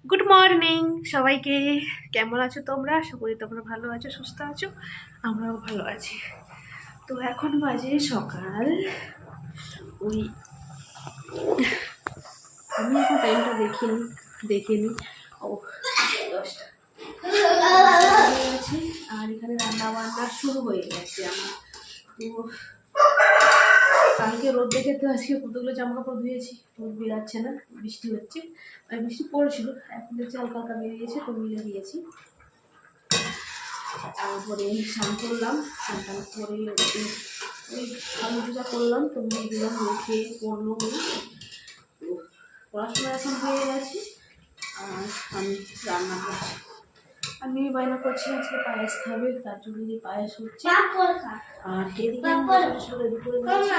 Good morning সবাইকে। কেমন আছো তোমরা? আশা করি তোমরা ভালো আছো, সুস্থ আছো। আমরাও ভালো আছি। তো এখন বাজে সকাল ওই, আমি এখন টাইমটা দেখিনি। ও 10টা হয়ে গেছে। আর এখানে রান্না বান্না শুরু হয়ে গেছে আমার। তো কালকে রোদ দেখে তো আজকে কতগুলো জামা কাপড় ধুয়েছি, রোদ বেরাচ্ছে না, বৃষ্টি হচ্ছে। আর বৃষ্টি পড়েছিল, এখন দেখছি হালকা হালকা বেরিয়েছে, তো মিলে দিয়েছি। তারপরে স্নান করলাম, স্নান করে ওই আলু পূজা করলাম, তো মেয়ে দিলাম, রেখে পড়লো। তো পড়াশোনা এখন হয়ে গেছে। আর আমি রান্না করছি। আমি বায়না করছি আজকে পায়েস খাবে, তার জন্য যে পায়েস হচ্ছে। আর এদিকে রেডি করে নিয়েছি।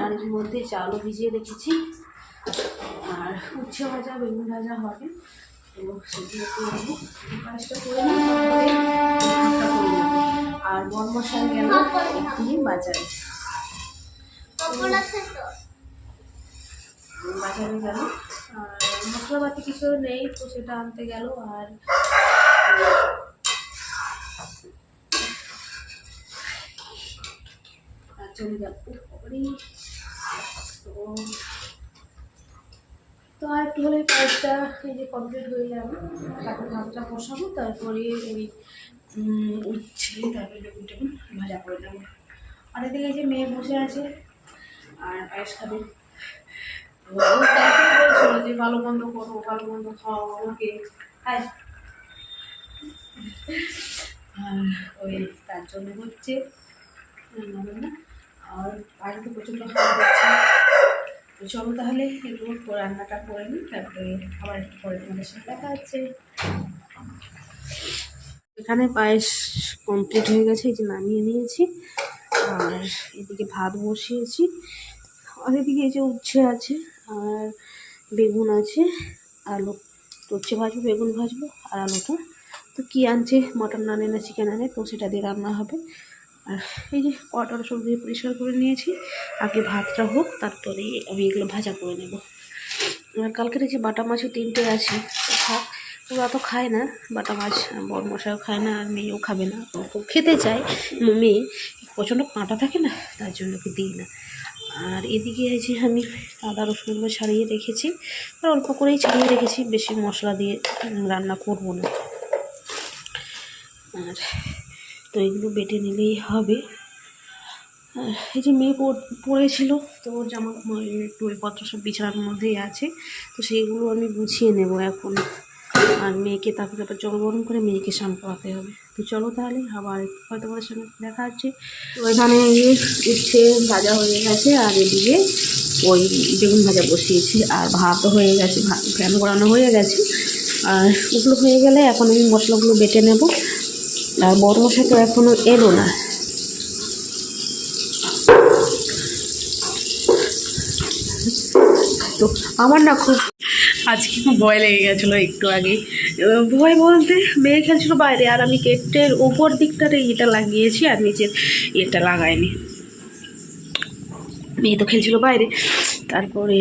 আর এর মধ্যে চালও ভিজিয়ে রেখেছি। আর উচ্ছে ভাজা, বেগুন ভাজা হবে। তো সেগুলো করে নেবো, পায়েসটা করে নেবো। আর বনমশাই গেল এক্ষুনি বাজারে, বাজারে গেল। আর মশলাপাতি কিছু নেই, তো সেটা আনতে গেল। আর চলে গেল। তো আর একটু হলে পায়েসটা এই যে কমপ্লিট হয়ে যাবে। তারপর ভাতটা বসাবো, তারপরে ওই উচ্ছে, তারপরে বেগুন টেগুন ভাজা করে নেবো। আর এদিকে যে মেয়ে বসে আছে আর পায়েস খাবে। ও তাকে বলছিল যে ভালো মন্দ করো, ভালো মন্দ খাওয়া আমাকে খায়। আর ওই তার জন্য হচ্ছে রান্না। আর বাইরে তো প্রচণ্ড খাওয়া যাচ্ছে। তো চলো তাহলে একটু রান্নাটা করে নিই, তারপরে আবার একটু পরে তোমাদের সাথে দেখা হচ্ছে। এখানে পায়েস কমপ্লিট হয়ে গেছে, এই যে নামিয়ে নিয়েছি। আর এদিকে ভাত বসিয়েছি। আর এদিকে এই যে উচ্ছে আছে, আর বেগুন আছে, আলু। তো উচ্ছে ভাজবো, বেগুন ভাজবো, আর আলুটা তো কী আনছে, মটন আনে না চিকেন আনে, তো সেটা দিয়ে রান্না হবে। আর এই যে কটার সব দিয়ে পরিষ্কার করে নিয়েছি। আগে ভাতটা হোক, তারপরে আমি এগুলো ভাজা করে নেব। আর কালকের এই যে বাটা মাছও 3টে আছে, থাক। ওরা তো খায় না বাটা মাছ, বড় মশাইও খায় না, আর মেয়েও খাবে না। ও খেতে চায়, মেয়ে প্রচণ্ড কাঁটা থাকে না, তার জন্য ওকে দিই না। আর এদিকে যে আমি আদা রসুনগুলো ছাড়িয়ে রেখেছি, আর অল্প করেই ছাড়িয়ে রেখেছি, বেশি মশলা দিয়ে রান্না করব না। আর তো এগুলো বেটে নিলেই হবে। আর এই যে মেয়ে পড়েছিল, তো ওর জামা টুলপত্র সব বিছানার মধ্যেই আছে, তো সেইগুলো আমি গুছিয়ে নেব এখন। আর মেয়েকে তারপরে জল গরম করে মেয়েকে স্নান করাতে হবে। তো চলো তাহলে আবার হয়তো তোমাদের সঙ্গে দেখা হচ্ছে। তো এখানে উচ্ছে ভাজা হয়ে গেছে, আর এদিকে ওই বেগুন ভাজা বসিয়েছি, আর ভাতও হয়ে গেছে, ভাত ফ্যান করানো হয়ে গেছে। আর ওগুলো হয়ে গেলে এখন আমি মশলাগুলো বেটে নেব। আর বড় মশলা তো এখনও এলো না। তো আমার না খুব আজকে খুব ভয় লেগে গেছিলো একটু আগে। ভয় বলতে, মেয়ে খেলছিল বাইরে, আর আমি গেটের ওপর দিকটাতে এটা লাগিয়েছি, আর নিচের এটা লাগাইনি। মেয়ে তো খেলছিল বাইরে, তারপরে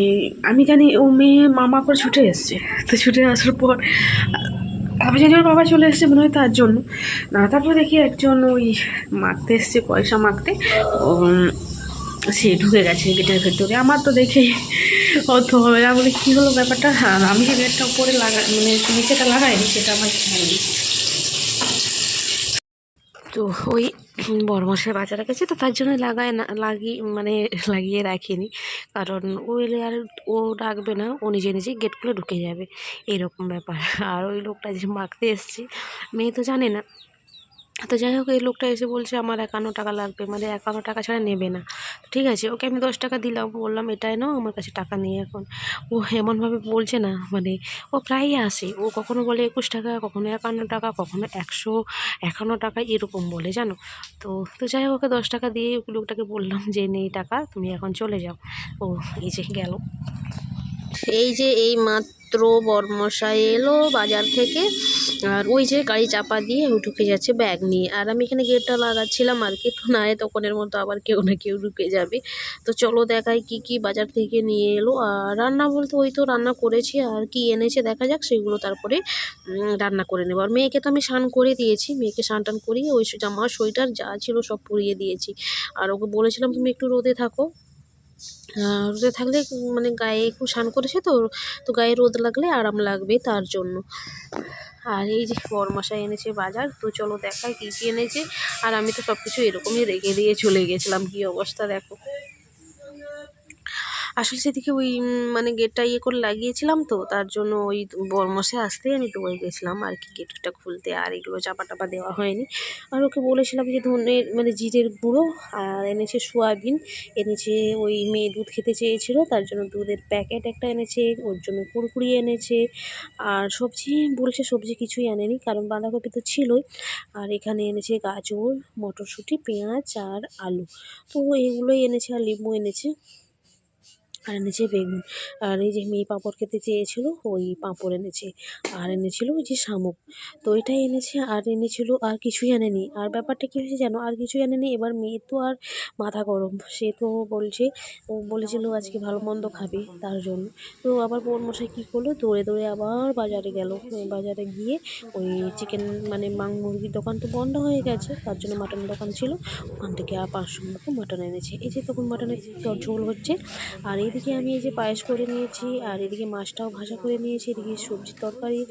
আমি জানি ও মেয়ে মামা করে ছুটে এসছে। তো ছুটে আসার পর আমি জানি ওর বাবা চলে এসছে মনে হয়, তার জন্য না। তারপরে দেখি একজন ওই মাখতে এসছে, পয়সা মাখতে, সে ঢুকে গেছে গেটের ভেতরে। আমার তো দেখে অত হবে না, বলে কী হলো ব্যাপারটা। হ্যাঁ, আমি যে গেটটা উপরে মানে নিচেটা লাগাইনি, সেটা আমার খেয়াল। তো ওই বড় মশাই বাজারে গেছে, তো তার জন্য লাগিয়ে রাখিনি। কারণ ও এলে আর ও ডাকবে না, ও নিজে নিজে গেট খুলে ঢুকে যাবে, এরকম ব্যাপার। আর ওই লোকটা যে মাখতে এসছে, মেয়ে তো জানে না। তো যাই হোক, এই লোকটা এসে বলছে আমার 51 টাকা লাগবে, মানে 51 টাকা ছাড়া নেবে না। ঠিক আছে, ওকে আমি 10 টাকা দিলাম, বললাম এটাই নাও, আমার কাছে টাকা নেই এখন। ও এমনভাবে বলছে না, মানে ও প্রায়ই আসে, ও কখনো বলে 21 টাকা, কখনো 51 টাকা, কখনো 151 টাকা, এরকম বলে, জানো। তো তো যাই হোক, ওকে 10 টাকা দিয়ে লোকটাকে বললাম যে নেই টাকা, তুমি এখন চলে যাও। ও এই যে গেল। এই যে এই মাত্র বরমশাই এলো বাজার থেকে, আর ওই যে গাড়ি চাপা দিয়ে ঢুকে যাচ্ছে ব্যাগ নিয়ে, আর আমি এখানে গেটটা লাগাচ্ছিলাম আর কি, তো না তখনের মতো আবার কেউ না কেউ ঢুকে যাবে। তো চলো দেখাই কি কি বাজার থেকে নিয়ে এলো। আর রান্না বলতে ওই তো রান্না করেছি, আর কি এনেছে দেখা যাক, সেগুলো তারপরে রান্না করে নেবো। আর মেয়েকে তো আমি স্নান করে দিয়েছি, মেয়েকে স্নান টান করিয়ে ওই জামা সোয়েটার যা ছিল সব পরিয়ে দিয়েছি। আর ওকে বলেছিলাম তুমি একটু রোদে থাকো, রোদে থাকলে মানে গায়ে একটু স্নান করেছে তো, তো গায়ে রোদ লাগলে আরাম লাগবে তার জন্য। আর এই যে বরমশাই এনেছে বাজার, তো চলো দেখাই কী কী এনেছে। আর আমি তো সব কিছু এরকমই রেখে দিয়ে চলে গেছিলাম, কী অবস্থা দেখো। আসলে সেদিকে ওই মানে গেটটা করে লাগিয়েছিলাম, তো তার জন্য ওই বরমশাই আসতেই আমি দৌড়ে গেছিলাম আর কি গেটটা খুলতে, আর এগুলো চাপা টাপা দেওয়া হয়নি। আর ওকে বলেছিলাম যে ধনের মানে জিরের গুঁড়ো, আর এনেছে সোয়াবিন, এনেছে ওই মেয়ে দুধ খেতে চেয়েছিল তার জন্য দুধের প্যাকেট একটা এনেছে, ওর জন্য কুড়কুড়ি এনেছে। আর সবজি বলছে সবজি কিছুই আনেনি, কারণ বাঁধাকপি তো ছিলই। আর এখানে এনেছে গাজর, মটরশুঁটি, পেঁয়াজ আর আলু, তো এগুলোই এনেছে। আর লেবু এনেছে, আর এনেছে বেগুন। আর এই যে মেয়ে পাঁপড় খেতে চেয়েছিল, ওই পাঁপড় এনেছে। আর এনেছিল ওই যে শামুক, তো এটাই এনেছে। আর এনেছিল, আর কিছুই আনেনি। আর ব্যাপারটা কী হয়েছে জানো, আর কিছুই আনেনি। এবার মেয়ে তো আর মাথা গরম, সে তো বলছে, ও বলেছিল আজকে ভালো মন্দ খাবে তার জন্য। তো আবার বরমশাই কী করলো, দৌড়ে দৌড়ে আবার বাজারে গেল। বাজারে গিয়ে ওই চিকেন মানে মুরগির দোকান তো বন্ধ হয়ে গেছে, তার জন্য মাটনের দোকান ছিল, ওখান থেকে আর 500 মতো মাটন এনেছে। এই যে তখন মাটনের ঝোল হচ্ছে। আর এদিকে আমি এই যে পায়েস করে নিয়েছি, আর এদিকে মাছটাও ভাজা করে নিয়েছি, এদিকে সবজির তরকারি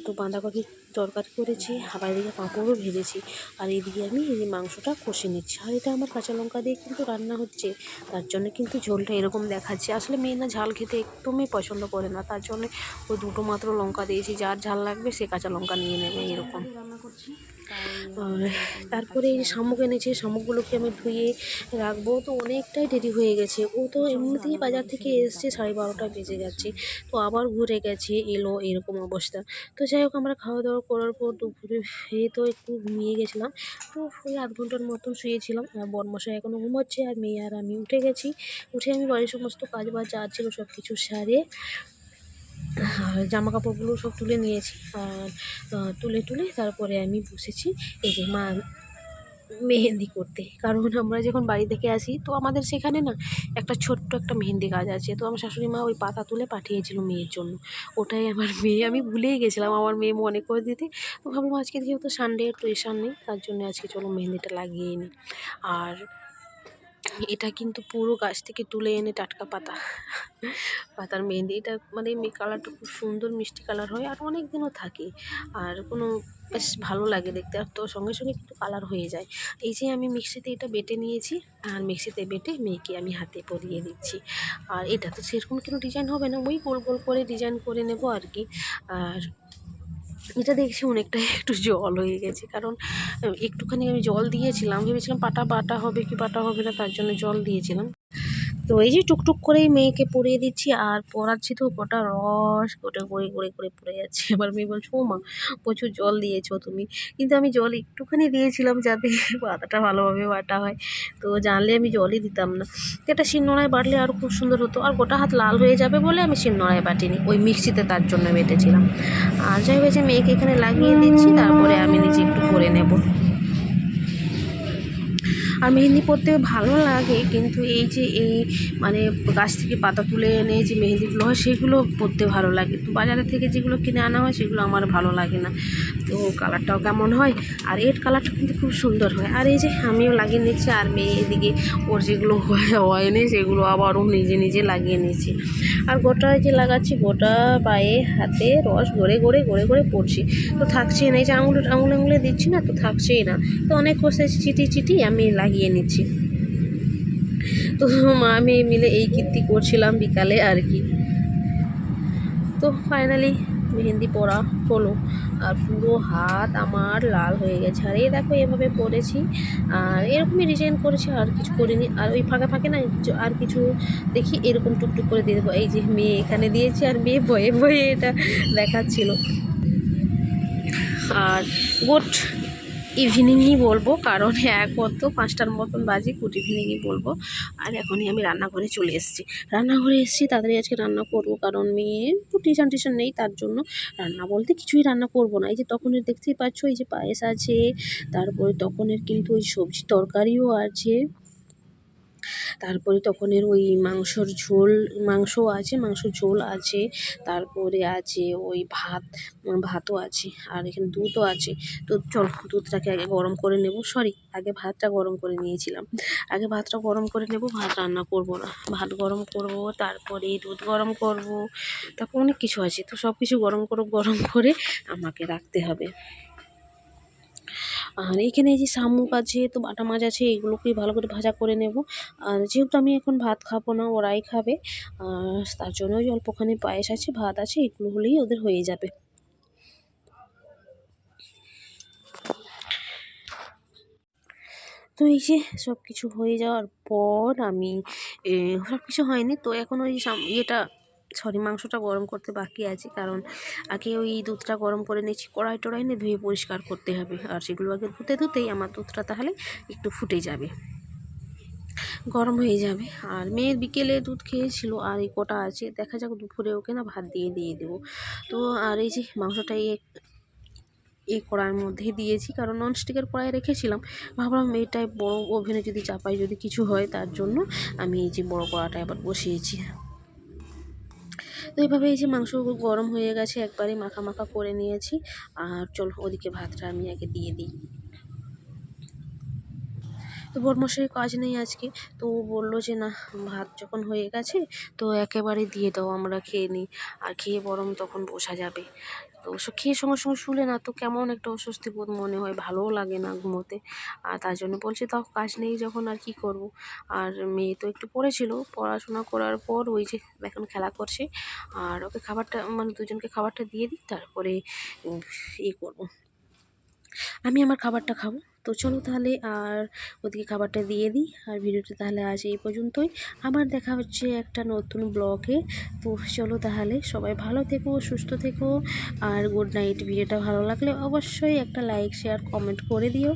তো বাঁধাকপির তরকারি করেছি, আবার এদিকে পাঁপড়ও ভেজেছি। আর এদিকে আমি এই যে মাংসটা কষে নিচ্ছি। আর এটা আমার কাঁচা লঙ্কা দিয়ে কিন্তু রান্না হচ্ছে, তার জন্য কিন্তু ঝোলটা এরকম দেখাচ্ছে। আসলে মেয়ে না ঝাল খেতে একদমই পছন্দ করে না, তার জন্য ওই দুটো মাত্র লঙ্কা দিয়েছি, যার ঝাল লাগবে সে কাঁচা লঙ্কা নিয়ে নেবে এরকম। আর তারপরে এই যে শামুক এনেছে, শামুকগুলোকে আমি ধুয়ে রাখবো, তো অনেকটাই দেরি হয়ে গেছে। ও তো এমনিতেই বাজার থেকে এসছে 12:30 বেজে যাচ্ছে, তো আবার ঘুরে গেছে এলো, এরকম অবস্থা। তো যাই হোক, আমরা খাওয়া দাওয়া করার পর দুপুরে খেয়ে তো একটু ঘুমিয়ে গেছিলাম, তো ওই 1/2 ঘন্টার মতন শুয়েছিলাম। আর বরমশাই এখনও ঘুমোচ্ছে, আর মেয়ে আর আমি উঠে গেছি। উঠে আমি বাড়ির সমস্ত কাজ বাজ যা ছিল সব কিছু সারে জামা কাপড়গুলো সব তুলে নিয়েছি। আর তুলে তারপরে আমি বসেছি এই যে মেহেন্দি করতে, কারণ আমরা যখন বাড়ি থেকে আসি তো আমাদের সেখানে না একটা ছোট্ট একটা মেহেন্দি গাছ আছে, তো আমার শাশুড়ি মা ওই পাতা তুলে পাঠিয়েছিল মেয়ের জন্য, ওটাই আমার মেয়ে, আমি ভুলেই গেছিলাম আমার মেয়ে মনে করে দিতে। তো ভাবলাম আজকে যেহেতু সানডে টেনশন নেই, তার জন্য আজকে চলো মেহেন্দিটা লাগিয়ে নিই। আর এটা কিন্তু পুরো গাছ থেকে তুলে এনে টাটকা পাতার মেহেন্দি, এটা মানে কালারটা খুব সুন্দর মিষ্টি কালার হয়, আর অনেক দিনও থাকে, আর কোনো বেশ ভালো লাগে দেখতে, আর তো সঙ্গে সঙ্গে কিন্তু কালার হয়ে যায়। এই যে আমি মিক্সিতে এটা বেটে নিয়েছি, আর মিক্সিতে বেটে মেয়েকে আমি হাতে পরিয়ে দিচ্ছি। আর এটা তো সেরকম কোনো ডিজাইন হবে না, ওই গোল গোল করে ডিজাইন করে নেব আর কি। আর এটা দেখছি অনেকটাই একটু জল হয়ে গেছে, কারণ একটুখানি আমি জল দিয়েছিলাম, ভেবেছিলাম বাটা হবে কি বাটা হবে না, তার জন্য জল দিয়েছিলাম। তো এই যে টুকটুক করেই মেয়েকে পরিয়ে দিচ্ছি, আর পরাচ্ছি তো গোটা রস গোটা গড়ে গড়ে করে পড়ে যাচ্ছে। এবার মেয়ে বলছে ও মা প্রচুর জল দিয়েছো তুমি, কিন্তু আমি জল একটুখানি দিয়েছিলাম যাতে পাতাটা ভালোভাবে বাটা হয়, তো জানলে আমি জলই দিতাম না। তো এটা শিলনোড়ায় বাটলে আরও খুব সুন্দর হতো, আর গোটা হাত লাল হয়ে যাবে বলে আমি শিলনোড়ায় বাটিনি, ওই মিক্সিতে তার জন্য বেটেছিলাম। আর যাই হয়েছে মেয়েকে এখানে লাগিয়ে দিচ্ছি, তারপরে আমি নিজে একটু করে নেব। আর মেহেন্দি পরতে ভালো লাগে, কিন্তু এই যে এই মানে গাছ থেকে পাতা তুলে এনে যে মেহেন্দিগুলো হয় সেগুলো পরতে ভালো লাগে, তো বাজারের থেকে যেগুলো কিনে আনা হয় সেগুলো আমার ভালো লাগে না, তো কালারটাও কেমন হয়। আর এর কালারটা কিন্তু খুব সুন্দর হয়। আর এই যে আমিও লাগিয়ে নিচ্ছি, আর মেয়ে এদিকে ওর যেগুলো হয়নি সেগুলো আবারও নিজে নিজে লাগিয়ে নিচ্ছি। আর গোটা যে লাগাচ্ছি গোটা পায়ে হাতে রস গড়ে গড়ে গড়ে গড়ে পড়ছি, তো থাকছেই না, এই যে আঙুলে দিচ্ছি না, তো থাকছেই না, তো অনেক কষে চিটি আমি লাগিয়ে নিচ্ছি। তো মা মেয়ে মিলে এই কীর্তি করছিলাম বিকালে আর কি। তো ফাইনালি মেহেন্দি পরা হলো, আর পুরো হাত আমার লাল হয়ে গেছে। আর এই দেখো এভাবে পরেছি, আর এরকমই ডিজাইন করেছি, আর কিছু করিনি। আর ওই ফাঁকে না আর কিছু দেখি এরকম টুকটুক করে দিয়ে দেবো। এই যে মেয়ে এখানে দিয়েছে, আর মেয়ে ভয়ে ভয়ে এটা দেখাচ্ছিল। আর গোট ইভিনিংই বলবো, কারণ এখন তো 5টার মতন বাজে, গুড ইভিনিংই বলবো। আর এখনই আমি রান্নাঘরে চলে এসেছি। তাড়াতাড়ি আজকে রান্না করব, কারণ মেয়ে তো টিউশন নেই, তার জন্য রান্না বলতে কিছুই রান্না করব না। এই যে তখনের দেখতেই পাচ্ছ, এই যে পায়েস আছে, তারপরে তখনের কিন্তু ওই সবজি তরকারিও আছে, তারপরে তখনের ওই মাংসও আছে, মাংসর ঝোল আছে, তারপরে আছে ওই ভাতও আছে, আর এখানে দুধও আছে। তো চল দুধটাকে আগে গরম করে নেব, আগে ভাতটা গরম করে নিয়েছিলাম। আগে ভাতটা গরম করে নেব, ভাত রান্না করব না, ভাত গরম করব, তারপরে দুধ গরম করব, তারপর অনেক কিছু আছে। তো সব কিছু গরম করে আমাকে রাখতে হবে। আর এখানে এই যে শামুক আছে, তো বাটা মাছ আছে, এগুলোকেই ভালো করে ভাজা করে নেব। আর যেহেতু আমি এখন ভাত খাবো না, ওরাই খাবে, আর তার জন্য ওই অল্পখানি পায়েস আছে, ভাত আছে, এগুলো হলেই ওদের হয়ে যাবে। তো এই যে সব কিছু হয়ে যাওয়ার পর আমি সব কিছু হয়নি, তো এখন ওই মাংসটা গরম করতে বাকি আছে, কারণ আগে ওই দুধটা গরম করে নিয়েছি, কড়াই টড়াই নিয়ে ধুয়ে পরিষ্কার করতে হবে। আর সেগুলো আগে ধুতেই আমার দুধটা তাহলে একটু ফুটে যাবে, গরম হয়ে যাবে। আর মেয়ের বিকেলে দুধ খেয়েছিল, আর এই কটা আছে, দেখা যাক দুপুরে ওকে না ভাত দিয়ে দেবো। তো আর এই যে মাংসটা এই কড়াইয়ের মধ্যে দিয়েছি, কারণ ননস্টিকের কড়াই রেখেছিলাম, ভাবলাম এইটাই বড় ওভেনে যদি চাপাই যদি কিছু হয়, তার জন্য আমি এই যে বড় কড়াটা আবার বসিয়েছি। তো এইভাবে এই যে মাংস গরম হয়ে গেছে, একবারে মাখা মাখা করে নিয়েছি। আর চলো ওদিকে ভাতটা আমি আগে দিয়ে দিই। তো বড়মশাই কাজ নেই আজকে, তো ও বললো যে না, ভাত যখন হয়ে গেছে তো একেবারে দিয়ে দাও, আমরা খেয়ে নিই, আর খেয়ে বরং তখন বসা যাবে। তো খেয়ে সঙ্গে সঙ্গে শুলে না তো কেমন একটা অস্বস্তি বোধ মনে হয়, ভালোও লাগে না ঘুমোতে। আর তার জন্য বলছে তাও কাজ নেই যখন আর কি করব। আর মেয়ে তো একটু পড়েছিল, পড়াশোনা করার পর ওই যে এখন খেলা করছে, আর ওকে খাবারটা মানে দুজনকে খাবারটা দিয়ে দিই, তারপরে করবো, আমি আমার খাবারটা খাবো। তো চলো তাহলে আর ওদিকে খাবারটা দিয়ে দিই, আর ভিডিওটা তাহলে আজ এই পর্যন্তই। আবার দেখা হচ্ছে একটা নতুন ব্লগে। তো চলো তাহলে সবাই ভালো থেকো, সুস্থ থেকো, আর গুড নাইট। ভিডিওটা ভালো লাগলে অবশ্যই একটা লাইক শেয়ার কমেন্ট করে দিও।